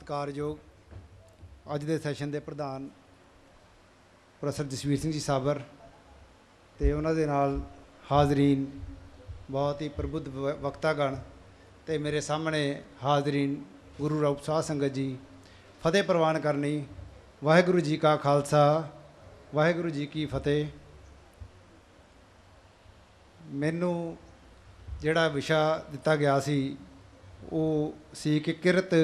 ਸਤਿਕਾਰਯੋਗ ਅੱਜ ਦੇ ਸੈਸ਼ਨ ਦੇ ਪ੍ਰਧਾਨ ਪ੍ਰੋਫੈਸਰ ਜਸਵੀਰ ਸਿੰਘ ਜੀ ਸਾਬਰ ਤੇ ਉਹਨਾਂ ਦੇ ਨਾਲ ਹਾਜ਼ਰੀਨ ਬਹੁਤ ਹੀ ਪ੍ਰਬੁੱਧ ਵਕਤਾਗਣ ਤੇ ਮੇਰੇ ਸਾਹਮਣੇ ਹਾਜ਼ਰੀਨ ਗੁਰੂ ਰੂਪ ਸਾਧ ਸੰਗਤ ਜੀ ਫਤਿਹ ਪ੍ਰਵਾਨ ਕਰਨੀ। ਵਾਹਿਗੁਰੂ ਜੀ ਕਾ ਖਾਲਸਾ ਵਾਹਿਗੁਰੂ ਜੀ ਕੀ ਫਤਿਹ। ਮੈਨੂੰ ਜਿਹੜਾ ਵਿਸ਼ਾ ਦਿੱਤਾ ਗਿਆ ਸੀ ਉਹ ਸੀ ਕਿ ਕਿਰਤ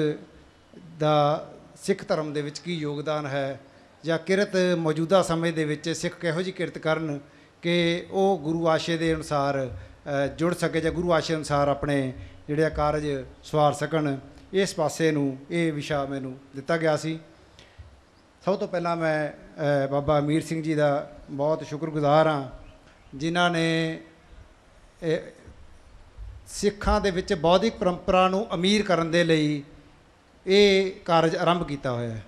ਦਾ ਸਿੱਖ ਧਰਮ ਦੇ ਵਿੱਚ ਕੀ ਯੋਗਦਾਨ ਹੈ ਜਾਂ ਕਿਰਤ ਮੌਜੂਦਾ ਸਮੇਂ ਦੇ ਵਿੱਚ ਸਿੱਖ ਕਿਹੋ ਜਿਹੀ ਕਿਰਤ ਕਰਨ ਕਿ ਉਹ ਗੁਰੂ ਆਸ਼ੇ ਦੇ ਅਨੁਸਾਰ ਜੁੜ ਸਕੇ ਜਾਂ ਗੁਰੂ ਆਸ਼ੇ ਅਨੁਸਾਰ ਆਪਣੇ ਜਿਹੜੇ ਕਾਰਜ ਸਵਾਰ ਸਕਣ। ਇਸ ਪਾਸੇ ਨੂੰ ਇਹ ਵਿਸ਼ਾ ਮੈਨੂੰ ਦਿੱਤਾ ਗਿਆ ਸੀ। ਸਭ ਤੋਂ ਪਹਿਲਾਂ ਮੈਂ ਬਾਬਾ ਅਮੀਰ ਸਿੰਘ ਜੀ ਦਾ ਬਹੁਤ ਸ਼ੁਕਰਗੁਜ਼ਾਰ ਹਾਂ ਜਿਨ੍ਹਾਂ ਨੇ ਸਿੱਖਾਂ ਦੇ ਵਿੱਚ ਬੌਧਿਕ ਪਰੰਪਰਾ ਨੂੰ ਅਮੀਰ ਕਰਨ ਦੇ ਲਈ ਇਹ ਕਾਰਜ ਆਰੰਭ ਕੀਤਾ ਹੋਇਆ ਹੈ।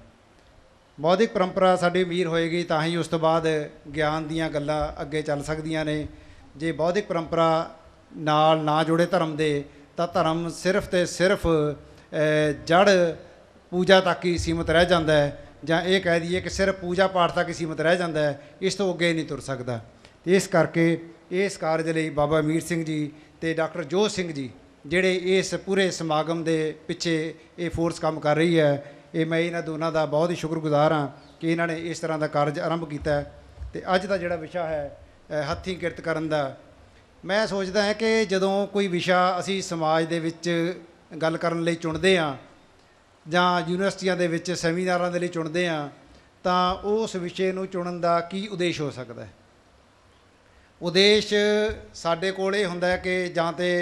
ਬੌਧਿਕ ਪਰੰਪਰਾ ਸਾਡੀ ਅਮੀਰ ਹੋਏਗੀ ਤਾਂ ਹੀ ਉਸ ਤੋਂ ਬਾਅਦ ਗਿਆਨ ਦੀਆਂ ਗੱਲਾਂ ਅੱਗੇ ਚੱਲ ਸਕਦੀਆਂ ਨੇ। ਜੇ ਬੌਧਿਕ ਪਰੰਪਰਾ ਨਾਲ ਨਾ ਜੁੜੇ ਧਰਮ ਦੇ ਤਾਂ ਧਰਮ ਸਿਰਫ ਤੇ ਸਿਰਫ ਜੜ ਪੂਜਾ ਤੱਕ ਹੀ ਸੀਮਤ ਰਹਿ ਜਾਂਦਾ ਹੈ ਜਾਂ ਇਹ ਕਹਿ ਦਈਏ ਕਿ ਸਿਰਫ ਪੂਜਾ ਪਾਠ ਤੱਕ ਹੀ ਸੀਮਤ ਰਹਿ ਜਾਂਦਾ ਹੈ, ਇਸ ਤੋਂ ਅੱਗੇ ਨਹੀਂ ਤੁਰ ਸਕਦਾ। ਇਸ ਕਰਕੇ ਇਸ ਕਾਰਜ ਲਈ ਬਾਬਾ ਅਮੀਰ ਸਿੰਘ ਜੀ ਅਤੇ ਡਾਕਟਰ ਜੋਧ ਸਿੰਘ ਜੀ ਜਿਹੜੇ ਇਸ ਪੂਰੇ ਸਮਾਗਮ ਦੇ ਪਿੱਛੇ ਇਹ ਫੋਰਸ ਕੰਮ ਕਰ ਰਹੀ ਹੈ, ਇਹ ਮੈਂ ਇਹਨਾਂ ਦੋਨਾਂ ਦਾ ਬਹੁਤ ਹੀ ਸ਼ੁਕਰਗੁਜ਼ਾਰ ਹਾਂ ਕਿ ਇਹਨਾਂ ਨੇ ਇਸ ਤਰ੍ਹਾਂ ਦਾ ਕਾਰਜ ਆਰੰਭ ਕੀਤਾ। ਅਤੇ ਅੱਜ ਦਾ ਜਿਹੜਾ ਵਿਸ਼ਾ ਹੈ ਹੱਥੀਂ ਕਿਰਤ ਕਰਨ ਦਾ, ਮੈਂ ਸੋਚਦਾ ਹਾਂ ਕਿ ਜਦੋਂ ਕੋਈ ਵਿਸ਼ਾ ਅਸੀਂ ਸਮਾਜ ਦੇ ਵਿੱਚ ਗੱਲ ਕਰਨ ਲਈ ਚੁਣਦੇ ਹਾਂ ਜਾਂ ਯੂਨੀਵਰਸਿਟੀਆਂ ਦੇ ਵਿੱਚ ਸੈਮੀਨਾਰਾਂ ਦੇ ਲਈ ਚੁਣਦੇ ਹਾਂ ਤਾਂ ਉਸ ਵਿਸ਼ੇ ਨੂੰ ਚੁਣਨ ਦਾ ਕੀ ਉਦੇਸ਼ ਹੋ ਸਕਦਾ ਹੈ। ਉਦੇਸ਼ ਸਾਡੇ ਕੋਲ ਇਹ ਹੁੰਦਾ ਹੈ ਕਿ ਜਾਂ ਤਾਂ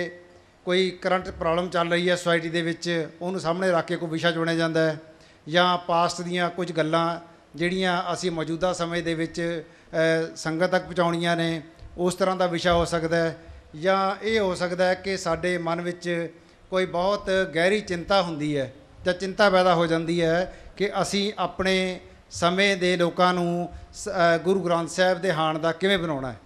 ਕੋਈ ਕਰੰਟ ਪ੍ਰੋਬਲਮ ਚੱਲ ਰਹੀ ਹੈ ਸੋਸਾਇਟੀ ਦੇ ਵਿੱਚ, ਉਹਨੂੰ ਸਾਹਮਣੇ ਰੱਖ ਕੇ ਕੋਈ ਵਿਸ਼ਾ ਚੁਣਿਆ ਜਾਂਦਾ ਹੈ, ਜਾਂ ਪਾਸਟ ਦੀਆਂ ਕੁਝ ਗੱਲਾਂ ਜਿਹੜੀਆਂ ਅਸੀਂ ਮੌਜੂਦਾ ਸਮੇਂ ਦੇ ਵਿੱਚ ਸੰਗਤ ਤੱਕ ਪਹੁੰਚਾਉਣੀਆਂ ਨੇ ਉਸ ਤਰ੍ਹਾਂ ਦਾ ਵਿਸ਼ਾ ਹੋ ਸਕਦਾ ਹੈ, ਜਾਂ ਇਹ ਹੋ ਸਕਦਾ ਹੈ ਕਿ ਸਾਡੇ ਮਨ ਵਿੱਚ ਕੋਈ ਬਹੁਤ ਗਹਿਰੀ ਚਿੰਤਾ ਹੁੰਦੀ ਹੈ ਜਾਂ ਚਿੰਤਾ ਪੈਦਾ ਹੋ ਜਾਂਦੀ ਹੈ ਕਿ ਅਸੀਂ ਆਪਣੇ ਸਮੇਂ ਦੇ ਲੋਕਾਂ ਨੂੰ ਗੁਰੂ ਗ੍ਰੰਥ ਸਾਹਿਬ ਦੇ ਹਾਣ ਦਾ ਕਿਵੇਂ ਬਣਾਉਣਾ ਹੈ।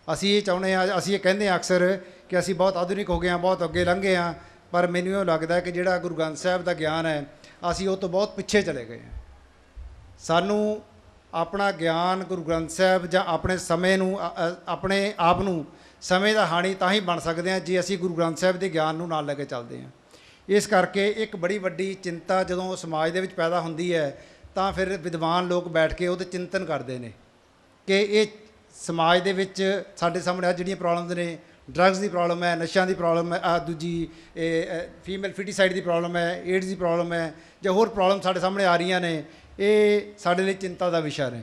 ਅਸੀਂ ਇਹ ਚਾਹੁੰਦੇ ਹਾਂ, ਅਸੀਂ ਇਹ ਕਹਿੰਦੇ ਹਾਂ ਅਕਸਰ ਕਿ ਅਸੀਂ ਬਹੁਤ ਆਧੁਨਿਕ ਹੋ ਗਏ ਹਾਂ, ਬਹੁਤ ਅੱਗੇ ਲੰਘ ਗਏ ਹਾਂ, ਪਰ ਮੈਨੂੰ ਇਹ ਲੱਗਦਾ ਹੈ ਕਿ ਜਿਹੜਾ ਗੁਰੂ ਗ੍ਰੰਥ ਸਾਹਿਬ ਦਾ ਗਿਆਨ ਹੈ ਅਸੀਂ ਉਹ ਤੋਂ ਬਹੁਤ ਪਿੱਛੇ ਚਲੇ ਗਏ ਹਾਂ। ਸਾਨੂੰ ਆਪਣਾ ਗਿਆਨ ਗੁਰੂ ਗ੍ਰੰਥ ਸਾਹਿਬ ਜਾਂ ਆਪਣੇ ਸਮੇਂ ਨੂੰ ਆਪਣੇ ਆਪ ਨੂੰ ਸਮੇਂ ਦਾ ਹਾਣੀ ਤਾਂ ਹੀ ਬਣ ਸਕਦੇ ਹਾਂ ਜੇ ਅਸੀਂ ਗੁਰੂ ਗ੍ਰੰਥ ਸਾਹਿਬ ਦੇ ਗਿਆਨ ਨੂੰ ਨਾਲ ਲੈ ਕੇ ਚੱਲਦੇ ਹਾਂ। ਇਸ ਕਰਕੇ ਇੱਕ ਬੜੀ ਵੱਡੀ ਚਿੰਤਾ ਜਦੋਂ ਸਮਾਜ ਦੇ ਵਿੱਚ ਪੈਦਾ ਹੁੰਦੀ ਹੈ ਤਾਂ ਫਿਰ ਵਿਦਵਾਨ ਲੋਕ ਬੈਠ ਕੇ ਉਹਦੇ ਚਿੰਤਨ ਕਰਦੇ ਨੇ ਕਿ ਇਹ ਸਮਾਜ ਦੇ ਵਿੱਚ ਸਾਡੇ ਸਾਹਮਣੇ ਅੱਜ ਜਿਹੜੀਆਂ ਪ੍ਰੋਬਲਮਸ ਨੇ, ਡਰੱਗਸ ਦੀ ਪ੍ਰੋਬਲਮ ਹੈ, ਨਸ਼ਿਆਂ ਦੀ ਪ੍ਰੋਬਲਮ ਹੈ, ਦੂਜੀ ਫੀਮੇਲ ਫਿਟੀਸਾਈਡ ਦੀ ਪ੍ਰੋਬਲਮ ਹੈ, ਏਡਜ਼ ਦੀ ਪ੍ਰੋਬਲਮ ਹੈ ਜਾਂ ਹੋਰ ਪ੍ਰੋਬਲਮ ਸਾਡੇ ਸਾਹਮਣੇ ਆ ਰਹੀਆਂ ਨੇ, ਇਹ ਸਾਡੇ ਲਈ ਚਿੰਤਾ ਦਾ ਵਿਸ਼ਾ ਨੇ।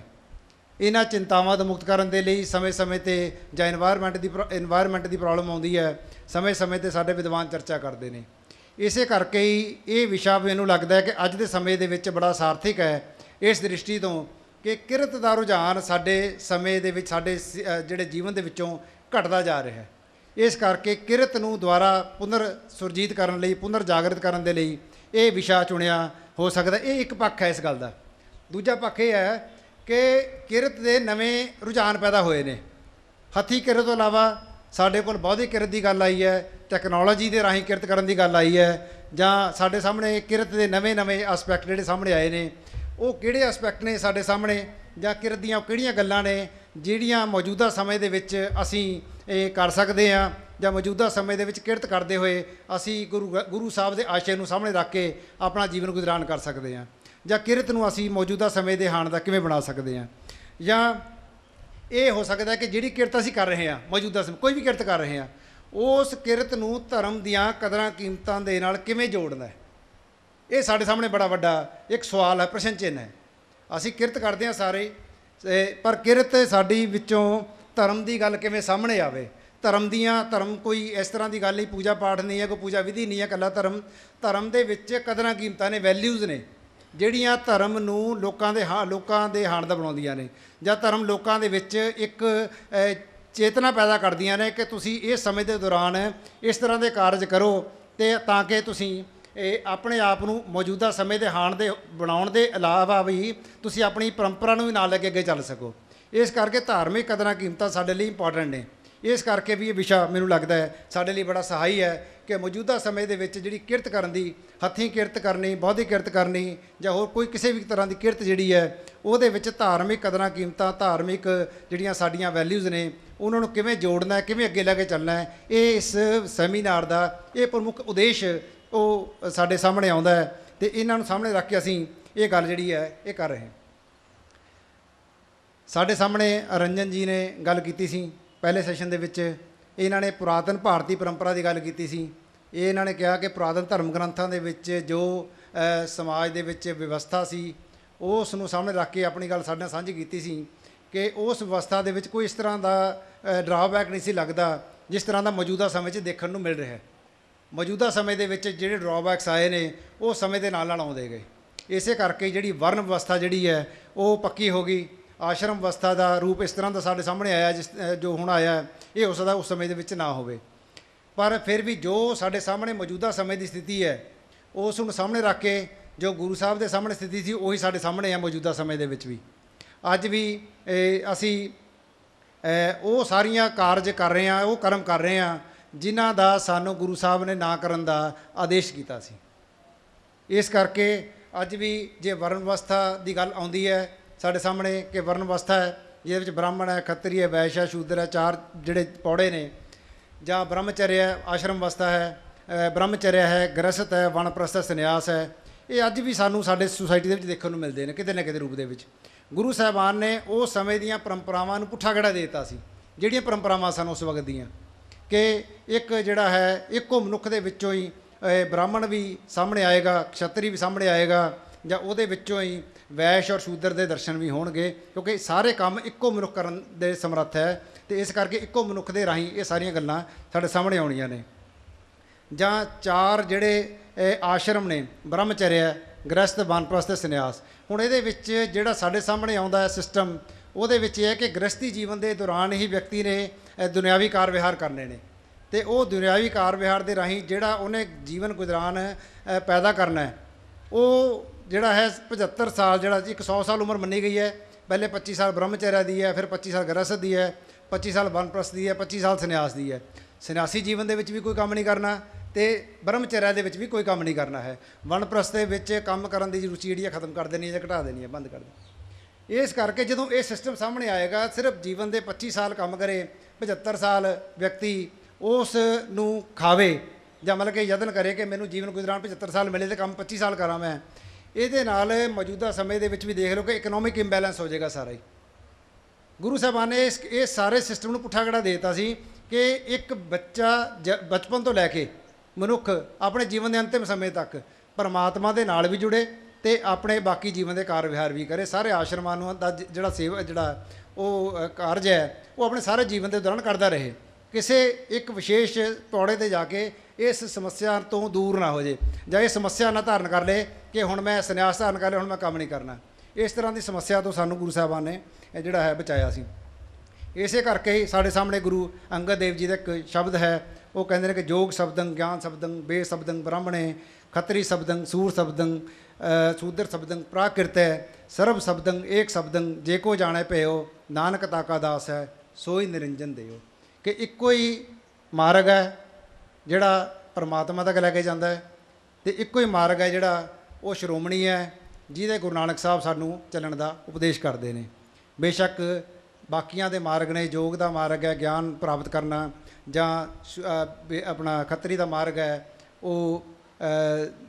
ਇਹਨਾਂ ਚਿੰਤਾਵਾਂ ਤੋਂ ਮੁਕਤ ਕਰਨ ਦੇ ਲਈ ਸਮੇਂ-ਸਮੇਂ 'ਤੇ ਜਾਂ ਇਨਵਾਇਰਮੈਂਟ ਦੀ ਪ੍ਰੋਬਲਮ ਆਉਂਦੀ ਹੈ, ਸਮੇਂ-ਸਮੇਂ 'ਤੇ ਸਾਡੇ ਵਿਦਵਾਨ ਚਰਚਾ ਕਰਦੇ ਨੇ। ਇਸੇ ਕਰਕੇ ਹੀ ਇਹ ਵਿਸ਼ਾ ਮੈਨੂੰ ਲੱਗਦਾ ਹੈ ਕਿ ਅੱਜ ਦੇ ਸਮੇਂ ਦੇ ਵਿੱਚ ਬੜਾ ਸਾਰਥਿਕ ਹੈ ਇਸ ਦ੍ਰਿਸ਼ਟੀ ਤੋਂ ਕਿ ਕਿਰਤ ਦਾ ਰੁਝਾਨ ਸਾਡੇ ਸਮੇਂ ਦੇ ਵਿੱਚ ਸਾਡੇ ਜਿਹੜੇ ਜੀਵਨ ਦੇ ਵਿੱਚੋਂ ਘਟਦਾ ਜਾ ਰਿਹਾ ਹੈ। ਇਸ ਕਰਕੇ ਕਿਰਤ ਨੂੰ ਦੁਬਾਰਾ ਪੁਨਰ ਸੁਰਜੀਤ ਕਰਨ ਲਈ, ਪੁਨਰ ਜਾਗਰਿਤ ਕਰਨ ਦੇ ਲਈ ਇਹ ਵਿਸ਼ਾ ਚੁਣਿਆ ਹੋ ਸਕਦਾ। ਇਹ ਇੱਕ ਪੱਖ ਹੈ ਇਸ ਗੱਲ ਦਾ। ਦੂਜਾ ਪੱਖ ਇਹ ਹੈ ਕਿ ਕਿਰਤ ਦੇ ਨਵੇਂ ਰੁਝਾਨ ਪੈਦਾ ਹੋਏ ਨੇ। ਹੱਥੀਂ ਕਿਰਤ ਤੋਂ ਇਲਾਵਾ ਸਾਡੇ ਕੋਲ ਬੌਧਿਕ ਕਿਰਤ ਦੀ ਗੱਲ ਆਈ ਹੈ, ਟੈਕਨੋਲੋਜੀ ਦੇ ਰਾਹੀਂ ਕਿਰਤ ਕਰਨ ਦੀ ਗੱਲ ਆਈ ਹੈ, ਜਾਂ ਸਾਡੇ ਸਾਹਮਣੇ ਕਿਰਤ ਦੇ ਨਵੇਂ ਐਸਪੈਕਟ ਜਿਹੜੇ ਸਾਹਮਣੇ ਆਏ ਨੇ, ਉਹ ਕਿਹੜੇ ਐਸਪੈਕਟ ਨੇ ਸਾਡੇ ਸਾਹਮਣੇ, ਜਾਂ ਕਿਰਤ ਦੀਆਂ ਕਿਹੜੀਆਂ ਗੱਲਾਂ ਨੇ ਜਿਹੜੀਆਂ ਮੌਜੂਦਾ ਸਮੇਂ ਦੇ ਵਿੱਚ ਅਸੀਂ ਇਹ ਕਰ ਸਕਦੇ ਹਾਂ, ਜਾਂ ਮੌਜੂਦਾ ਸਮੇਂ ਦੇ ਵਿੱਚ ਕਿਰਤ ਕਰਦੇ ਹੋਏ ਅਸੀਂ ਗੁਰੂ ਸਾਹਿਬ ਦੇ ਆਸ਼ੇ ਨੂੰ ਸਾਹਮਣੇ ਰੱਖ ਕੇ ਆਪਣਾ ਜੀਵਨ ਗੁਜ਼ਾਰਨ ਕਰ ਸਕਦੇ ਹਾਂ, ਜਾਂ ਕਿਰਤ ਨੂੰ ਅਸੀਂ ਮੌਜੂਦਾ ਸਮੇਂ ਦੇ ਹਾਣ ਦਾ ਕਿਵੇਂ ਬਣਾ ਸਕਦੇ ਹਾਂ। ਜਾਂ ਇਹ ਹੋ ਸਕਦਾ ਕਿ ਜਿਹੜੀ ਕਿਰਤ ਅਸੀਂ ਕਰ ਰਹੇ ਹਾਂ ਮੌਜੂਦਾ ਸਮੇਂ, ਕੋਈ ਵੀ ਕਿਰਤ ਕਰ ਰਹੇ ਹਾਂ, ਉਸ ਕਿਰਤ ਨੂੰ ਧਰਮ ਦੀਆਂ ਕਦਰਾਂ ਕੀਮਤਾਂ ਦੇ ਨਾਲ ਕਿਵੇਂ ਜੋੜਨਾ ਹੈ। ਇਹ ਸਾਡੇ ਸਾਹਮਣੇ ਬੜਾ ਵੱਡਾ ਇੱਕ ਸਵਾਲ ਹੈ, ਪ੍ਰਸ਼ਨ ਚਿੰਨ੍ਹ ਹੈ। ਅਸੀਂ ਕਿਰਤ ਕਰਦੇ ਹਾਂ ਸਾਰੇ, ਪਰ ਕਿਰਤ ਸਾਡੀ ਵਿੱਚੋਂ ਧਰਮ ਦੀ ਗੱਲ ਕਿਵੇਂ ਸਾਹਮਣੇ ਆਵੇ। ਧਰਮ ਕੋਈ ਇਸ ਤਰ੍ਹਾਂ ਦੀ ਗੱਲ ਨਹੀਂ, ਪੂਜਾ ਪਾਠ ਨਹੀਂ ਹੈ, ਕੋਈ ਪੂਜਾ ਵਿਧੀ ਨਹੀਂ ਹੈ, ਇਕੱਲਾ ਧਰਮ ਦੇ ਵਿੱਚ ਕਦਰਾਂ ਕੀਮਤਾਂ ਨੇ, ਵੈਲਿਊਜ਼ ਨੇ ਜਿਹੜੀਆਂ ਧਰਮ ਨੂੰ ਲੋਕਾਂ ਦੇ ਹਾਣ ਦਾ ਬਣਾਉਂਦੀਆਂ ਨੇ, ਜਾਂ ਧਰਮ ਲੋਕਾਂ ਦੇ ਵਿੱਚ ਇੱਕ ਚੇਤਨਾ ਪੈਦਾ ਕਰਦੀਆਂ ਨੇ ਕਿ ਤੁਸੀਂ ਇਸ ਸਮੇਂ ਦੇ ਦੌਰਾਨ ਇਸ ਤਰ੍ਹਾਂ ਦੇ ਕਾਰਜ ਕਰੋ ਅਤੇ ਤਾਂ ਕਿ ਤੁਸੀਂ ਇਹ ਆਪਣੇ ਆਪ ਨੂੰ ਮੌਜੂਦਾ ਸਮੇਂ ਦੇ ਹਾਣ ਦੇ ਬਣਾਉਣ ਦੇ ਇਲਾਵਾ ਵੀ ਤੁਸੀਂ ਆਪਣੀ ਪਰੰਪਰਾ ਨੂੰ ਵੀ ਨਾਲ ਲੈ ਕੇ ਅੱਗੇ ਚੱਲ ਸਕੋ। ਇਸ ਕਰਕੇ ਧਾਰਮਿਕ ਕਦਰਾਂ ਕੀਮਤਾਂ ਸਾਡੇ ਲਈ ਇੰਪੋਰਟੈਂਟ ਨੇ। ਇਸ ਕਰਕੇ ਵੀ ਇਹ ਵਿਸ਼ਾ ਮੈਨੂੰ ਲੱਗਦਾ ਹੈ ਸਾਡੇ ਲਈ ਬੜਾ ਸਹਾਈ ਹੈ ਕਿ ਮੌਜੂਦਾ ਸਮੇਂ ਦੇ ਵਿੱਚ ਜਿਹੜੀ ਕਿਰਤ ਕਰਨ ਦੀ, ਹੱਥੀਂ ਕਿਰਤ ਕਰਨੀ, ਬੌਧਿਕ ਕਿਰਤ ਕਰਨੀ ਜਾਂ ਹੋਰ ਕੋਈ ਕਿਸੇ ਵੀ ਤਰ੍ਹਾਂ ਦੀ ਕਿਰਤ ਜਿਹੜੀ ਹੈ, ਉਹਦੇ ਵਿੱਚ ਧਾਰਮਿਕ ਕਦਰਾਂ ਕੀਮਤਾਂ, ਧਾਰਮਿਕ ਜਿਹੜੀਆਂ ਸਾਡੀਆਂ ਵੈਲਿਊਜ਼ ਨੇ, ਉਹਨਾਂ ਨੂੰ ਕਿਵੇਂ ਜੋੜਨਾ ਹੈ, ਕਿਵੇਂ ਅੱਗੇ ਲੈ ਕੇ ਚੱਲਣਾ ਹੈ, ਇਹ ਇਸ ਸੈਮੀਨਾਰ ਦਾ ਇਹ ਪ੍ਰਮੁੱਖ ਉਦੇਸ਼ ਉਹ ਸਾਡੇ ਸਾਹਮਣੇ ਆਉਂਦਾ ਹੈ। ਅਤੇ ਇਹਨਾਂ ਨੂੰ ਸਾਹਮਣੇ ਰੱਖ ਕੇ ਅਸੀਂ ਇਹ ਗੱਲ ਜਿਹੜੀ ਹੈ ਇਹ ਕਰ ਰਹੇ ਹਾਂ। ਸਾਡੇ ਸਾਹਮਣੇ ਰੰਜਨ ਜੀ ਨੇ ਗੱਲ ਕੀਤੀ ਸੀ ਪਹਿਲੇ ਸੈਸ਼ਨ ਦੇ ਵਿੱਚ। ਇਹਨਾਂ ਨੇ ਪੁਰਾਤਨ ਭਾਰਤੀ ਪਰੰਪਰਾ ਦੀ ਗੱਲ ਕੀਤੀ ਸੀ। ਇਹ ਇਹਨਾਂ ਨੇ ਕਿਹਾ ਕਿ ਪੁਰਾਤਨ ਧਰਮ ਗ੍ਰੰਥਾਂ ਦੇ ਵਿੱਚ ਜੋ ਸਮਾਜ ਦੇ ਵਿੱਚ ਵਿਵਸਥਾ ਸੀ, ਉਸ ਨੂੰ ਸਾਹਮਣੇ ਰੱਖ ਕੇ ਆਪਣੀ ਗੱਲ ਸਾਡੇ ਨਾਲ ਸਾਂਝੀ ਕੀਤੀ ਸੀ ਕਿ ਉਸ ਵਿਵਸਥਾ ਦੇ ਵਿੱਚ ਕੋਈ ਇਸ ਤਰ੍ਹਾਂ ਦਾ ਡਰਾਬੈਕ ਨਹੀਂ ਸੀ ਲੱਗਦਾ ਜਿਸ ਤਰ੍ਹਾਂ ਦਾ ਮੌਜੂਦਾ ਸਮੇਂ 'ਚ ਦੇਖਣ ਨੂੰ ਮਿਲ ਰਿਹਾ ਹੈ। ਮੌਜੂਦਾ ਸਮੇਂ ਦੇ ਵਿੱਚ ਜਿਹੜੇ ਡਰਾਬੈਕਸ ਆਏ ਨੇ ਉਹ ਸਮੇਂ ਦੇ ਨਾਲ ਨਾਲ ਆਉਂਦੇ ਗਏ। ਇਸੇ ਕਰਕੇ ਜਿਹੜੀ ਵਰਨ ਵਿਵਸਥਾ ਜਿਹੜੀ ਹੈ ਉਹ ਪੱਕੀ ਹੋ ਗਈ। ਆਸ਼ਰਮ ਵਿਵਸਥਾ ਦਾ ਰੂਪ ਇਸ ਤਰ੍ਹਾਂ ਦਾ ਸਾਡੇ ਸਾਹਮਣੇ ਆਇਆ ਜਿਸ ਜੋ ਹੁਣ ਆਇਆ, ਇਹ ਹੋ ਸਕਦਾ ਉਸ ਸਮੇਂ ਦੇ ਵਿੱਚ ਨਾ ਹੋਵੇ। ਪਰ ਫਿਰ ਵੀ ਜੋ ਸਾਡੇ ਸਾਹਮਣੇ ਮੌਜੂਦਾ ਸਮੇਂ ਦੀ ਸਥਿਤੀ ਹੈ, ਉਸ ਨੂੰ ਸਾਹਮਣੇ ਰੱਖ ਕੇ ਜੋ ਗੁਰੂ ਸਾਹਿਬ ਦੇ ਸਾਹਮਣੇ ਸਥਿਤੀ ਸੀ ਉਹੀ ਸਾਡੇ ਸਾਹਮਣੇ ਹੈ ਮੌਜੂਦਾ ਸਮੇਂ ਦੇ ਵਿੱਚ ਵੀ। ਅੱਜ ਵੀ ਅਸੀਂ ਉਹ ਸਾਰੀਆਂ ਕਾਰਜ ਕਰ ਰਹੇ ਹਾਂ, ਉਹ ਕਰਮ ਕਰ ਰਹੇ ਹਾਂ ਜਿਨ੍ਹਾਂ ਦਾ ਸਾਨੂੰ ਗੁਰੂ ਸਾਹਿਬ ਨੇ ਨਾ ਕਰਨ ਦਾ ਆਦੇਸ਼ ਕੀਤਾ ਸੀ। ਇਸ ਕਰਕੇ ਅੱਜ ਵੀ ਜੇ ਵਰਨ ਵਿਵਸਥਾ ਦੀ ਗੱਲ ਆਉਂਦੀ ਹੈ ਸਾਡੇ ਸਾਹਮਣੇ ਕਿ ਵਰਨ ਵਿਵਸਥਾ ਹੈ ਜਿਹਦੇ ਵਿੱਚ ਬ੍ਰਾਹਮਣ ਹੈ, ਖੱਤਰੀ ਹੈ, ਵੈਸ਼ ਹੈ, ਸ਼ੂਦਰ ਹੈ, 4 ਜਿਹੜੇ ਪੌੜੇ ਨੇ, ਜਾਂ ਬ੍ਰਹਮਚਰਿਆ ਹੈ, ਆਸ਼ਰਮ ਵਿਵਸਥਾ ਹੈ, ਬ੍ਰਹਮਚਰਿਆ ਹੈ, ਗ੍ਰਸਤ ਹੈ, ਵਣਪ੍ਰਸਥ ਹੈ, ਸੰਨਿਆਸ ਹੈ। ਇਹ ਅੱਜ ਵੀ ਸਾਨੂੰ ਸਾਡੇ ਸੁਸਾਇਟੀ ਦੇ ਵਿੱਚ ਦੇਖਣ ਨੂੰ ਮਿਲਦੇ ਨੇ ਕਿਤੇ ਨਾ ਕਿਤੇ ਰੂਪ ਦੇ ਵਿੱਚ। ਗੁਰੂ ਸਾਹਿਬਾਨ ਨੇ ਉਸ ਸਮੇਂ ਦੀਆਂ ਪਰੰਪਰਾਵਾਂ ਨੂੰ ਪੁੱਠਾ ਗੜਾ ਦੇ ਦਿੱਤਾ ਸੀ, ਜਿਹੜੀਆਂ ਪਰੰਪਰਾਵਾਂ ਸਨ ਉਸ ਵਕਤ ਦੀਆਂ, ਕਿ ਇੱਕ ਜਿਹੜਾ ਹੈ ਇੱਕੋ ਮਨੁੱਖ ਦੇ ਵਿੱਚੋਂ ਹੀ ਬ੍ਰਾਹਮਣ ਵੀ ਸਾਹਮਣੇ ਆਏਗਾ, ਖੱਤਰੀ ਵੀ ਸਾਹਮਣੇ ਆਏਗਾ, ਜਾਂ ਉਹਦੇ ਵਿੱਚੋਂ ਹੀ ਵੈਸ਼ ਔਰ ਸ਼ੂਦਰ ਦੇ ਦਰਸ਼ਨ ਵੀ ਹੋਣਗੇ, ਕਿਉਂਕਿ ਸਾਰੇ ਕੰਮ ਇੱਕੋ ਮਨੁੱਖ ਕਰਨ ਦੇ ਸਮਰੱਥ ਹੈ। ਅਤੇ ਇਸ ਕਰਕੇ ਇੱਕੋ ਮਨੁੱਖ ਦੇ ਰਾਹੀਂ ਇਹ ਸਾਰੀਆਂ ਗੱਲਾਂ ਸਾਡੇ ਸਾਹਮਣੇ ਆਉਣੀਆਂ ਨੇ। ਜਾਂ 4 ਜਿਹੜੇ ਆਸ਼ਰਮ ਨੇ, ਬ੍ਰਹਮਚਰਿਆ, ਗ੍ਰਸਤ, ਵਾਨਪ੍ਰਸਥ, ਸੰਨਿਆਸ। ਹੁਣ ਇਹਦੇ ਵਿੱਚ ਜਿਹੜਾ ਸਾਡੇ ਸਾਹਮਣੇ ਆਉਂਦਾ ਹੈ ਸਿਸਟਮ, ਉਹਦੇ ਵਿੱਚ ਇਹ ਹੈ ਕਿ ਗ੍ਰਸਤੀ ਜੀਵਨ ਦੇ ਦੌਰਾਨ ਹੀ ਵਿਅਕਤੀ ਨੇ ਦੁਨਿਆਵੀ ਕਾਰ ਵਿਹਾਰ ਕਰਨੇ ਨੇ, ਅਤੇ ਉਹ ਦੁਨਿਆਵੀ ਕਾਰ ਵਿਹਾਰ ਦੇ ਰਾਹੀਂ ਜਿਹੜਾ ਉਹਨੇ ਜੀਵਨ ਗੁਜ਼ਾਰਾਨ ਪੈਦਾ ਕਰਨਾ ਹੈ, ਉਹ ਜਿਹੜਾ ਹੈ 75 ਸਾਲ, ਜਿਹੜਾ ਇੱਕ 100 ਸਾਲ ਉਮਰ ਮੰਨੀ ਗਈ ਹੈ। ਪਹਿਲੇ 25 ਸਾਲ ਬ੍ਰਹਮਚਰਿਆ ਦੀ ਹੈ, ਫਿਰ 25 ਸਾਲ ਗ੍ਰਸਤ ਦੀ ਹੈ, 25 ਸਾਲ ਵਾਨਪ੍ਰਸਥ ਦੀ ਹੈ, 25 ਸਾਲ ਸੰਨਿਆਸ ਦੀ ਹੈ। ਸੰਨਿਆਸੀ ਜੀਵਨ ਦੇ ਵਿੱਚ ਵੀ ਕੋਈ ਕੰਮ ਨਹੀਂ ਕਰਨਾ ਅਤੇ ਬ੍ਰਹਮਚਰਿਆ ਦੇ ਵਿੱਚ ਵੀ ਕੋਈ ਕੰਮ ਨਹੀਂ ਕਰਨਾ ਹੈ। ਵਾਨਪ੍ਰਸਥ ਦੇ ਵਿੱਚ ਕੰਮ ਕਰਨ ਦੀ ਰੁਚੀ ਜਿਹੜੀ ਹੈ ਖਤਮ ਕਰ ਦੇਣੀ ਹੈ ਜਾਂ ਘਟਾ ਦੇਣੀ ਹੈ, ਬੰਦ ਕਰ ਦੇਣੀ। ਇਸ ਕਰਕੇ ਜਦੋਂ ਇਹ ਸਿਸਟਮ ਸਾਹਮਣੇ ਆਏਗਾ, ਸਿਰਫ ਜੀਵਨ ਦੇ 25 ਸਾਲ ਕੰਮ ਕਰੇ, 75 ਸਾਲ ਵਿਅਕਤੀ ਉਸ ਨੂੰ ਖਾਵੇ, ਜਾਂ ਮਤਲਬ ਕਿ ਯਤਨ ਕਰੇ ਕਿ ਮੈਨੂੰ ਜੀਵਨ ਗੁਜ਼ਾਰਨ 75 ਸਾਲ ਮਿਲੇ ਅਤੇ ਕੰਮ 25 ਸਾਲ ਕਰਾਂ ਮੈਂ। ਇਹਦੇ ਨਾਲ ਮੌਜੂਦਾ ਸਮੇਂ ਦੇ ਵਿੱਚ ਵੀ ਦੇਖ ਲਓ ਕਿ ਇਕਨੋਮਿਕ ਇੰਬੈਲੈਂਸ ਹੋ ਜਾਏਗਾ ਸਾਰਾ ਹੀ। ਗੁਰੂ ਸਾਹਿਬਾਨ ਨੇ ਇਹ ਸਾਰੇ ਸਿਸਟਮ ਨੂੰ ਪੁੱਠਾ ਗੜਾ ਦੇ ਦਿੱਤਾ ਸੀ ਕਿ ਇੱਕ ਬੱਚਾ ਬਚਪਨ ਤੋਂ ਲੈ ਕੇ ਮਨੁੱਖ ਆਪਣੇ ਜੀਵਨ ਦੇ ਅੰਤਿਮ ਸਮੇਂ ਤੱਕ ਪਰਮਾਤਮਾ ਦੇ ਨਾਲ ਵੀ ਜੁੜੇ ਅਤੇ ਆਪਣੇ ਬਾਕੀ ਜੀਵਨ ਦੇ ਕਾਰ ਵਿਹਾਰ ਵੀ ਕਰੇ। ਸਾਰੇ ਆਸ਼ਰਮਾਂ ਨੂੰ ਦਾ ਜਿਹੜਾ ਉਹ ਕਾਰਜ ਹੈ ਉਹ ਆਪਣੇ ਸਾਰੇ ਜੀਵਨ ਦੇ ਦੌਰਾਨ ਕਰਦਾ ਰਹੇ। ਕਿਸੇ ਇੱਕ ਵਿਸ਼ੇਸ਼ ਪੌੜੇ 'ਤੇ ਜਾ ਕੇ ਇਸ ਸਮੱਸਿਆ ਤੋਂ ਦੂਰ ਨਾ ਹੋ ਜੇ, ਜਾਂ ਇਹ ਸਮੱਸਿਆ ਨਾ ਧਾਰਨ ਕਰ ਲਏ ਕਿ ਹੁਣ ਮੈਂ ਸੰਨਿਆਸ ਧਾਰਨ ਕਰ ਲਿਆ, ਹੁਣ ਮੈਂ ਕੰਮ ਨਹੀਂ ਕਰਨਾ। ਇਸ ਤਰ੍ਹਾਂ ਦੀ ਸਮੱਸਿਆ ਤੋਂ ਸਾਨੂੰ ਗੁਰੂ ਸਾਹਿਬਾਨ ਨੇ ਜਿਹੜਾ ਹੈ ਬਚਾਇਆ ਸੀ। ਇਸੇ ਕਰਕੇ ਹੀ ਸਾਡੇ ਸਾਹਮਣੇ ਗੁਰੂ ਅੰਗਦ ਦੇਵ ਜੀ ਦਾ ਇੱਕ ਸ਼ਬਦ ਹੈ, ਉਹ ਕਹਿੰਦੇ ਨੇ ਕਿ ਜੋਗ ਸ਼ਬਦੰ, ਗਿਆਨ ਸ਼ਬਦੰ, ਬੇ ਸ਼ਬਦੰ ਬ੍ਰਾਹਮਣੇ, ਖੱਤਰੀ ਸ਼ਬਦੰ, ਸੂਰ ਸ਼ਬਦੰ, ਸ਼ੂਦਰ ਸ਼ਬਦੰ, ਪ੍ਰਾਕਿਰਤ ਹੈ, ਸਰਬ ਸ਼ਬਦੰ, ਏਕ ਸ਼ਬਦੰ, ਜੇ ਕੋ ਜਾਣੇ ਭਇਓ, ਨਾਨਕ ਤਾਕਾ ਦਾਸ ਹੈ, ਸੋਈ ਨਿਰੰਜਨ ਦਿਓ। ਕਿ ਇੱਕੋ ਹੀ ਮਾਰਗ ਹੈ ਜਿਹੜਾ ਪਰਮਾਤਮਾ ਤੱਕ ਲੈ ਕੇ ਜਾਂਦਾ ਹੈ, ਅਤੇ ਇੱਕੋ ਹੀ ਮਾਰਗ ਹੈ ਜਿਹੜਾ ਉਹ ਸ਼੍ਰੋਮਣੀ ਹੈ, ਜਿਹਦੇ ਗੁਰੂ ਨਾਨਕ ਸਾਹਿਬ ਸਾਨੂੰ ਚੱਲਣ ਦਾ ਉਪਦੇਸ਼ ਕਰਦੇ ਨੇ। ਬੇਸ਼ੱਕ ਬਾਕੀਆਂ ਦੇ ਮਾਰਗ ਨੇ, ਯੋਗ ਦਾ ਮਾਰਗ ਹੈ ਗਿਆਨ ਪ੍ਰਾਪਤ ਕਰਨਾ, ਜਾਂ ਆਪਣਾ ਖੱਤਰੀ ਦਾ ਮਾਰਗ ਹੈ ਉਹ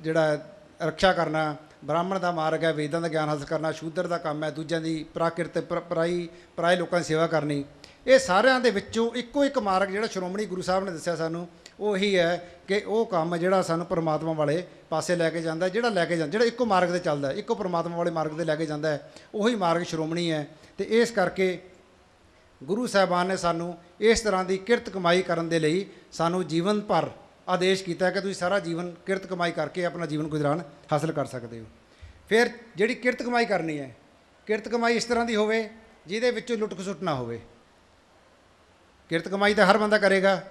ਜਿਹੜਾ ਰੱਖਿਆ ਕਰਨਾ, ਬ੍ਰਾਹਮਣ ਦਾ ਮਾਰਗ ਹੈ ਵੇਦਾਂ ਦਾ ਗਿਆਨ ਹਾਸਲ ਕਰਨਾ, ਸ਼ੂਦਰ ਦਾ ਕੰਮ ਹੈ ਦੂਜਿਆਂ ਦੀ ਪ੍ਰਾਕਿਰਤ ਪਰਾਏ ਲੋਕਾਂ ਦੀ ਸੇਵਾ ਕਰਨੀ। ਇਹ ਸਾਰਿਆਂ ਦੇ ਵਿੱਚੋਂ ਇੱਕੋ ਇੱਕ ਮਾਰਗ ਜਿਹੜਾ ਸ਼੍ਰੋਮਣੀ ਗੁਰੂ ਸਾਹਿਬ ਨੇ ਦੱਸਿਆ ਸਾਨੂੰ, ਉਹ ਇਹੀ ਹੈ ਕਿ ਉਹ ਕੰਮ ਜਿਹੜਾ ਸਾਨੂੰ ਪਰਮਾਤਮਾ ਵਾਲੇ ਪਾਸੇ ਲੈ ਕੇ ਜਾਂਦਾ, ਜਿਹੜਾ ਇੱਕੋ ਮਾਰਗ 'ਤੇ ਚੱਲਦਾ, ਇੱਕੋ ਪਰਮਾਤਮਾ ਵਾਲੇ ਮਾਰਗ 'ਤੇ ਲੈ ਕੇ ਜਾਂਦਾ ਹੈ, ਉਹੀ ਮਾਰਗ ਸ਼੍ਰੋਮਣੀ ਹੈ। ਅਤੇ ਇਸ ਕਰਕੇ ਗੁਰੂ ਸਾਹਿਬਾਨ ਨੇ ਸਾਨੂੰ ਇਸ ਤਰ੍ਹਾਂ ਦੀ ਕਿਰਤ ਕਮਾਈ ਕਰਨ ਦੇ ਲਈ ਸਾਨੂੰ ਜੀਵਨ ਭਰ ਆਦੇਸ਼ ਕੀਤਾ ਕਿ ਤੁਸੀਂ ਸਾਰਾ ਜੀਵਨ ਕਿਰਤ ਕਮਾਈ ਕਰਕੇ ਆਪਣਾ ਜੀਵਨ ਗੁਜ਼ਾਰਨ ਹਾਸਲ ਕਰ ਸਕਦੇ ਹੋ। ਫਿਰ ਜਿਹੜੀ ਕਿਰਤ ਕਮਾਈ ਕਰਨੀ ਹੈ, ਕਿਰਤ ਕਮਾਈ ਇਸ ਤਰ੍ਹਾਂ ਦੀ ਹੋਵੇ ਜਿਹਦੇ ਵਿੱਚੋਂ ਲੁੱਟ ਖਸੁੱਟ ਨਾ ਹੋਵੇ। ਕਿਰਤ ਕਮਾਈ ਤਾਂ ਹਰ ਬੰਦਾ ਕਰੇਗਾ,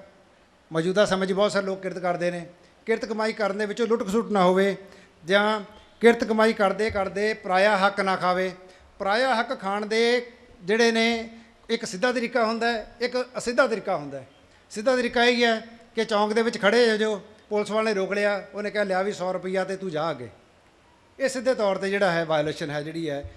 ਮੌਜੂਦਾ ਸਮੇਂ 'ਚ ਬਹੁਤ ਸਾਰੇ ਲੋਕ ਕਿਰਤ ਕਰਦੇ ਨੇ। ਕਿਰਤ ਕਮਾਈ ਕਰਨ ਦੇ ਵਿੱਚੋਂ ਲੁੱਟ ਖਸੁੱਟ ਨਾ ਹੋਵੇ, ਜਾਂ ਕਿਰਤ ਕਮਾਈ ਕਰਦੇ ਕਰਦੇ ਪਰਾਇਆ ਹੱਕ ਨਾ ਖਾਵੇ। ਪਰਾਇਆ ਹੱਕ ਖਾਣ ਦੇ ਜਿਹੜੇ ਨੇ ਇੱਕ ਸਿੱਧਾ ਤਰੀਕਾ ਹੁੰਦਾ, ਇੱਕ ਅਸਿੱਧਾ ਤਰੀਕਾ ਹੁੰਦਾ। ਸਿੱਧਾ ਤਰੀਕਾ ਇਹ ਹੈ ਕਿ ਚੌਂਕ ਦੇ ਵਿੱਚ ਖੜੇ ਹੋ ਜਾਓ, ਪੁਲਿਸ ਵਾਲੇ ਨੇ ਰੋਕ ਲਿਆ, ਉਹਨੇ ਕਿਹਾ ਲਿਆ ਵੀ 100 ਰੁਪਈਆ ਤੇ ਤੂੰ ਜਾ ਅੱਗੇ। ਇਹ ਸਿੱਧੇ ਤੌਰ ਤੇ ਜਿਹੜਾ ਹੈ ਵਾਇਓਲੇਸ਼ਨ ਹੈ ਜਿਹੜੀ ਹੈ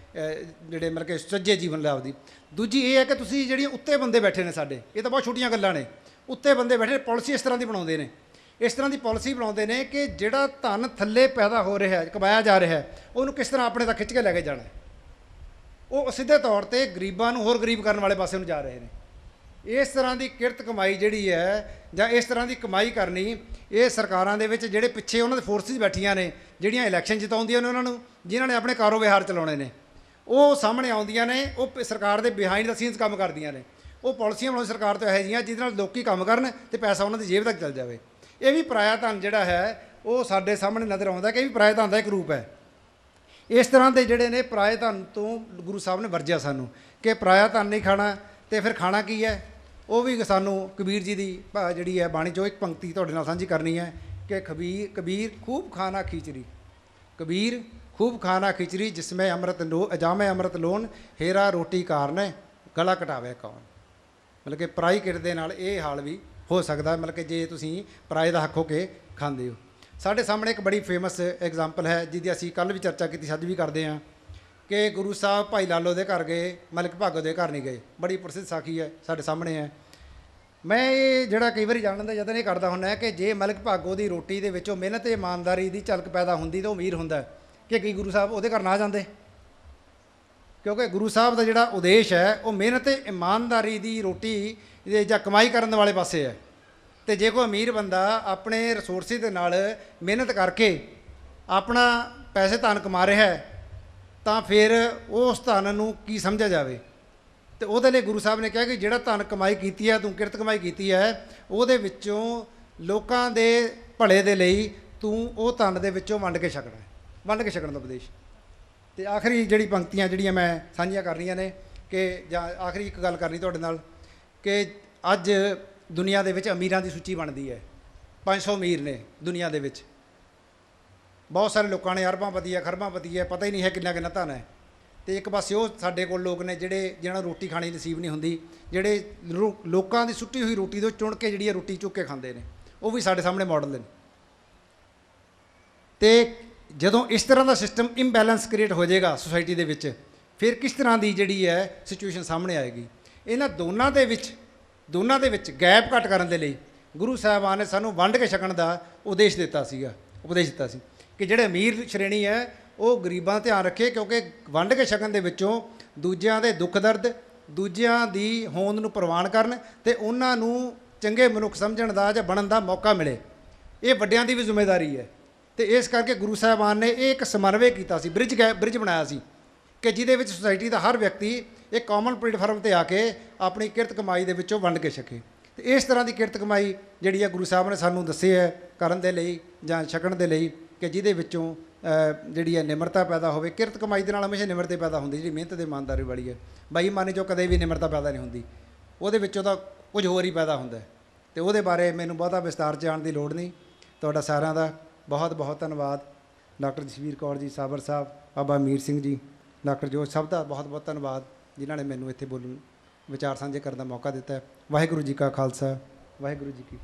ਜਿਹੜੇ ਮਤਲਬ ਕਿ ਸੁਚੱਜੇ ਜੀਵਨ ਲਾਭ ਦੀ। ਦੂਜੀ ਇਹ ਹੈ ਕਿ ਤੁਸੀਂ ਜਿਹੜੀਆਂ ਉੱਤੇ ਬੰਦੇ ਬੈਠੇ ਨੇ ਸਾਡੇ, ਇਹ ਤਾਂ ਬਹੁਤ ਛੋਟੀਆਂ ਗੱਲਾਂ ਨੇ। ਉੱਤੇ ਬੰਦੇ ਬੈਠੇ ਪਾਲਿਸੀ ਇਸ ਤਰ੍ਹਾਂ ਦੀ ਬਣਾਉਂਦੇ ਨੇ, ਇਸ ਤਰ੍ਹਾਂ ਦੀ ਪਾਲਿਸੀ ਬਣਾਉਂਦੇ ਨੇ ਕਿ ਜਿਹੜਾ ਧਨ ਥੱਲੇ ਪੈਦਾ ਹੋ ਰਿਹਾ ਹੈ, ਕਮਾਇਆ ਜਾ ਰਿਹਾ ਹੈ, ਉਹਨੂੰ ਕਿਸ ਤਰ੍ਹਾਂ ਆਪਣੇ ਤੱਕ ਖਿੱਚ ਕੇ ਲੈ ਕੇ ਜਾਣਾ। ਉਹ ਸਿੱਧੇ ਤੌਰ ਤੇ ਗਰੀਬਾਂ ਨੂੰ ਹੋਰ ਗਰੀਬ ਕਰਨ ਵਾਲੇ ਪਾਸੇ ਨੂੰ ਜਾ ਰਹੇ ਨੇ। ਇਸ ਤਰ੍ਹਾਂ ਦੀ ਕਿਰਤ ਕਮਾਈ ਜਿਹੜੀ ਹੈ ਜਾਂ ਇਸ ਤਰ੍ਹਾਂ ਦੀ ਕਮਾਈ ਕਰਨੀ, ਇਹ ਸਰਕਾਰਾਂ ਦੇ ਵਿੱਚ ਜਿਹੜੇ ਪਿੱਛੇ ਉਹਨਾਂ ਦੇ ਫੋਰਸਿਸ ਬੈਠੀਆਂ ਨੇ, ਜਿਹੜੀਆਂ ਇਲੈਕਸ਼ਨ ਜਿਤਾਉਂਦੀਆਂ ਨੇ ਉਹਨਾਂ ਨੂੰ, ਜਿਨ੍ਹਾਂ ਨੇ ਆਪਣੇ ਕਾਰੋਬਾਰ ਚਲਾਉਣੇ ਨੇ, ਉਹ ਸਾਹਮਣੇ ਆਉਂਦੀਆਂ ਨੇ। ਉਹ ਸਰਕਾਰ ਦੇ ਬਿਹਾਈਂਡ ਦਾ ਸੀਨਸ ਕੰਮ ਕਰਦੀਆਂ ਨੇ। ਉਹ ਪਾਲਿਸੀਆਂ ਬਣਾਉਣ ਸਰਕਾਰ ਤੋਂ ਇਹੋ ਜਿਹੀਆਂ ਜਿਹਦੇ ਨਾਲ ਲੋਕੀ ਕੰਮ ਕਰਨ ਤੇ ਪੈਸਾ ਉਹਨਾਂ ਦੀ ਜੇਬ ਤੱਕ ਚੱਲ ਜਾਵੇ। ਇਹ ਵੀ ਪਰਾਇਆ ਧਨ ਜਿਹੜਾ ਹੈ ਉਹ ਸਾਡੇ ਸਾਹਮਣੇ ਨਜ਼ਰ ਆਉਂਦਾ ਕਿ ਇਹ ਵੀ ਪਰਾਇਆ ਧਨ ਦਾ ਇੱਕ ਰੂਪ ਹੈ। ਇਸ ਤਰ੍ਹਾਂ ਦੇ ਜਿਹੜੇ ਨੇ ਪਰਾਏ ਧਨ ਤੋਂ ਗੁਰੂ ਸਾਹਿਬ ਨੇ ਵਰਜਿਆ ਸਾਨੂੰ ਕਿ ਪਰਾਇਆ ਧਨ ਨਹੀਂ ਖਾਣਾ। ਤੇ ਫਿਰ ਖਾਣਾ ਕੀ ਹੈ? ਉਹ ਵੀ ਸਾਨੂੰ ਕਬੀਰ ਜੀ ਦੀ ਜਿਹੜੀ ਹੈ ਬਾਣੀ 'ਚੋਂ ਇੱਕ ਪੰਕਤੀ ਤੁਹਾਡੇ ਨਾਲ ਸਾਂਝੀ ਕਰਨੀ ਹੈ ਕਿ ਕਬੀਰ ਖੂਬ ਖਾਣਾ ਖਿਚੜੀ, ਕਬੀਰ ਖੂਬ ਖਾਣਾ ਖਿਚੜੀ, ਜਿਸमें ਅੰਮ੍ਰਿਤ ਜਾਮੇ ਅੰਮ੍ਰਿਤ ਲੋਨ, ਹੀਰਾ ਰੋਟੀ ਕਾਰਨ ਗਲਾ ਘਟਾਵੇ ਕੌਣ। ਮਤਲਬ ਕਿ ਪਰਾਈ ਕਿਰਤ ਦੇ ਨਾਲ ਇਹ ਹਾਲ ਵੀ ਹੋ ਸਕਦਾ, ਮਤਲਬ ਕਿ ਜੇ ਤੁਸੀਂ ਪਰਾਏ ਦਾ ਹੱਕ ਹੋ ਕੇ ਖਾਂਦੇ ਹੋ। ਸਾਡੇ ਸਾਹਮਣੇ ਇੱਕ ਬੜੀ ਫੇਮਸ ਐਗਜ਼ਾਮਪਲ ਹੈ ਜਿਹਦੀ ਅਸੀਂ ਕੱਲ੍ਹ ਵੀ ਚਰਚਾ ਕੀਤੀ, ਅੱਜ ਵੀ ਕਰਦੇ ਹਾਂ, ਕਿ ਗੁਰੂ ਸਾਹਿਬ ਭਾਈ ਲਾਲੋ ਦੇ ਘਰ ਗਏ, ਮਲਿਕ ਭਾਗੋ ਦੇ ਘਰ ਨਹੀਂ ਗਏ। ਬੜੀ ਪ੍ਰਸਿੱਧ ਸਾਖੀ ਹੈ, ਸਾਡੇ ਸਾਹਮਣੇ ਹੈ। ਮੈਂ ਇਹ ਜਿਹੜਾ ਕਈ ਵਾਰੀ ਜਾਣਨ ਦਾ ਯਤਨ ਇਹ ਕਰਦਾ ਹੁੰਦਾ ਕਿ ਜੇ ਮਲਿਕ ਭਾਗੋ ਦੀ ਰੋਟੀ ਦੇ ਵਿੱਚੋਂ ਮਿਹਨਤ ਤੇ ਇਮਾਨਦਾਰੀ ਦੀ ਝਲਕ ਪੈਦਾ ਹੁੰਦੀ ਤਾਂ ਉਹ ਅਮੀਰ ਹੁੰਦਾ, ਕਿ ਕੀ ਗੁਰੂ ਸਾਹਿਬ ਉਹਦੇ ਘਰ ਨਾ ਜਾਂਦੇ? ਕਿਉਂਕਿ ਗੁਰੂ ਸਾਹਿਬ ਦਾ ਜਿਹੜਾ ਉਦੇਸ਼ ਹੈ ਉਹ ਮਿਹਨਤ ਤੇ ਇਮਾਨਦਾਰੀ ਦੀ ਰੋਟੀ ਜਾਂ ਕਮਾਈ ਕਰਨ ਵਾਲੇ ਪਾਸੇ ਹੈ। ਤੇ ਜੇ ਕੋਈ ਅਮੀਰ ਬੰਦਾ ਆਪਣੇ ਰਿਸੋਰਸਿਸ ਦੇ ਨਾਲ ਮਿਹਨਤ ਕਰਕੇ ਆਪਣਾ ਪੈਸੇ ਧਨ ਕਮਾ ਰਿਹਾ ਹੈ ਤਾਂ ਫਿਰ ਉਸ ਧਨ ਨੂੰ ਕੀ ਸਮਝਿਆ ਜਾਵੇ? ਤੇ ਉਹਦੇ ਲਈ ਗੁਰੂ ਸਾਹਿਬ ਨੇ ਕਿਹਾ ਕਿ ਜਿਹੜਾ ਧਨ ਕਮਾਈ ਕੀਤੀ ਹੈ, ਤੂੰ ਕਿਰਤ ਕਮਾਈ ਕੀਤੀ ਹੈ, ਉਹਦੇ ਵਿੱਚੋਂ ਲੋਕਾਂ ਦੇ ਭਲੇ ਦੇ ਲਈ ਤੂੰ ਉਹ ਧਨ ਦੇ ਵਿੱਚੋਂ ਵੰਡ ਕੇ ਛਕਣਾ ਹੈ, ਵੰਡ ਕੇ ਛਕਣ ਦਾ ਉਪਦੇਸ਼। ਤੇ ਆਖਰੀ ਜਿਹੜੀ ਪੰਕਤੀਆਂ ਜਿਹੜੀਆਂ ਮੈਂ ਸਾਂਝੀਆਂ ਕਰਨੀਆਂ ਨੇ ਕਿ ਜਾਂ ਆਖਰੀ ਇੱਕ ਗੱਲ ਕਰਨੀ ਤੁਹਾਡੇ ਨਾਲ ਕਿ ਅੱਜ ਦੁਨੀਆ ਦੇ ਵਿੱਚ ਅਮੀਰਾਂ ਦੀ ਸੂਚੀ ਬਣਦੀ ਹੈ। 500 ਅਮੀਰ ਨੇ ਦੁਨੀਆ ਦੇ ਵਿੱਚ। ਬਹੁਤ ਸਾਰੇ ਲੋਕਾਂ ਨੇ ਅਰਬਾਂਪਤੀ ਹੈ, ਖਰਬਾਂਪਤੀ ਹੈ, ਪਤਾ ਹੀ ਨਹੀਂ ਹੈ ਕਿੰਨਾ ਕਿੰਨਾ ਧਨ ਹੈ। ਤੇ ਇੱਕ ਪਾਸੇ ਉਹ ਸਾਡੇ ਕੋਲ ਲੋਕ ਨੇ ਜਿਹਨਾਂ ਨੂੰ ਰੋਟੀ ਖਾਣੀ ਨਸੀਬ ਨਹੀਂ ਹੁੰਦੀ, ਜਿਹੜੇ ਲੋਕਾਂ ਦੀ ਸੁੱਟੀ ਹੋਈ ਰੋਟੀ ਤੋਂ ਚੁਣ ਕੇ ਜਿਹੜੀ ਰੋਟੀ ਚੁੱਕ ਕੇ ਖਾਂਦੇ ਨੇ, ਉਹ ਵੀ ਸਾਡੇ ਸਾਹਮਣੇ ਮਾਡਲ ਨੇ। ਤੇ ਜਦੋਂ ਇਸ ਤਰ੍ਹਾਂ ਦਾ ਸਿਸਟਮ ਇੰਬੈਲੈਂਸ ਕ੍ਰੀਏਟ ਹੋ ਜਾਏਗਾ ਸੁਸਾਇਟੀ ਦੇ ਵਿੱਚ, ਫਿਰ ਕਿਸ ਤਰ੍ਹਾਂ ਦੀ ਜਿਹੜੀ ਹੈ ਸਿਚੁਏਸ਼ਨ ਸਾਹਮਣੇ ਆਏਗੀ। ਇਹਨਾਂ ਦੋਨਾਂ ਦੇ ਵਿੱਚ ਗੈਪ ਘੱਟ ਕਰਨ ਦੇ ਲਈ ਗੁਰੂ ਸਾਹਿਬਾਨ ਨੇ ਸਾਨੂੰ ਵੰਡ ਕੇ ਛਕਣ ਦਾ ਉਪਦੇਸ਼ ਦਿੱਤਾ ਸੀ ਕਿ ਜਿਹੜੇ ਅਮੀਰ ਸ਼੍ਰੇਣੀ ਹੈ ਉਹ ਗਰੀਬਾਂ ਦਾ ਧਿਆਨ ਰੱਖੇ, ਕਿਉਂਕਿ ਵੰਡ ਕੇ ਛਕਣ ਦੇ ਵਿੱਚੋਂ ਦੂਜਿਆਂ ਦੇ ਦੁੱਖ ਦਰਦ, ਦੂਜਿਆਂ ਦੀ ਹੋਂਦ ਨੂੰ ਪ੍ਰਵਾਨ ਕਰਨ ਤੇ ਉਹਨਾਂ ਨੂੰ ਚੰਗੇ ਮਨੁੱਖ ਸਮਝਣ ਦਾ ਜਾਂ ਬਣਨ ਦਾ ਮੌਕਾ ਮਿਲੇ। ਇਹ ਵੱਡਿਆਂ ਦੀ ਵੀ ਜ਼ਿੰਮੇਵਾਰੀ ਹੈ। ਤੇ ਇਸ ਕਰਕੇ ਗੁਰੂ ਸਾਹਿਬਾਨ ਨੇ ਇਹ ਇੱਕ ਸਮਨਵੈ ਕੀਤਾ ਸੀ, ਬ੍ਰਿਜ ਬਣਾਇਆ ਸੀ ਕਿ ਜਿਹਦੇ ਵਿੱਚ ਸੁਸਾਇਟੀ ਦਾ ਹਰ ਵਿਅਕਤੀ ਇੱਕ ਕਾਮਨ ਪਲੇਟਫਾਰਮ 'ਤੇ ਆ ਕੇ ਆਪਣੀ ਕਿਰਤ ਕਮਾਈ ਦੇ ਵਿੱਚੋਂ ਵੰਡ ਕੇ ਛਕੇ। ਤੇ ਇਸ ਤਰ੍ਹਾਂ ਦੀ ਕਿਰਤ ਕਮਾਈ ਜਿਹੜੀ ਹੈ ਗੁਰੂ ਸਾਹਿਬ ਨੇ ਸਾਨੂੰ ਦੱਸੀ ਹੈ ਕਰਨ ਦੇ ਲਈ ਜਾਂ ਛਕਣ ਦੇ ਲਈ, ਕਿ ਜਿਹਦੇ ਵਿੱਚੋਂ ਜਿਹੜੀ ਹੈ ਨਿਮਰਤਾ ਪੈਦਾ ਹੋਵੇ। ਕਿਰਤ ਕਮਾਈ ਦੇ ਨਾਲ ਹਮੇਸ਼ਾ ਨਿਮਰਤਾ ਪੈਦਾ ਹੁੰਦੀ, ਜਿਹੜੀ ਮਿਹਨਤ ਤੇ ਇਮਾਨਦਾਰੀ ਵਾਲੀ ਹੈ। ਬੇਈਮਾਨੀ 'ਚੋਂ ਕਦੇ ਵੀ ਨਿਮਰਤਾ ਪੈਦਾ ਨਹੀਂ ਹੁੰਦੀ, ਉਹਦੇ ਵਿੱਚੋਂ ਤਾਂ ਕੁਝ ਹੋਰ ਹੀ ਪੈਦਾ ਹੁੰਦਾ। ਤੇ ਉਹਦੇ ਬਾਰੇ ਮੈਨੂੰ ਬਹੁਤਾ ਵਿਸਤਾਰ 'ਚ ਜਾਣ ਦੀ ਲੋੜ ਨਹੀਂ। ਤੁਹਾਡਾ ਸਾਰਿਆਂ ਦਾ ਬਹੁਤ ਬਹੁਤ ਧੰਨਵਾਦ। ਡਾਕਟਰ ਜਸਵੀਰ ਕੌਰ ਜੀ, ਸਾਬਰ ਸਾਹਿਬ, ਬਾਬਾ ਮੀਰ ਸਿੰਘ ਜੀ, ਡਾਕਟਰ ਜੋਤ, ਸਭ ਦਾ ਬਹੁਤ ਬਹੁਤ ਧੰਨਵਾਦ ਜਿਨ੍ਹਾਂ ਨੇ ਮੈਨੂੰ ਇੱਥੇ ਬੋਲਣ, ਵਿਚਾਰ ਸਾਂਝੇ ਕਰਨ ਦਾ ਮੌਕਾ ਦਿੱਤਾ ਹੈ। ਵਾਹਿਗੁਰੂ ਜੀ ਕਾ ਖਾਲਸਾ, ਵਾਹਿਗੁਰੂ ਜੀ ਕੀ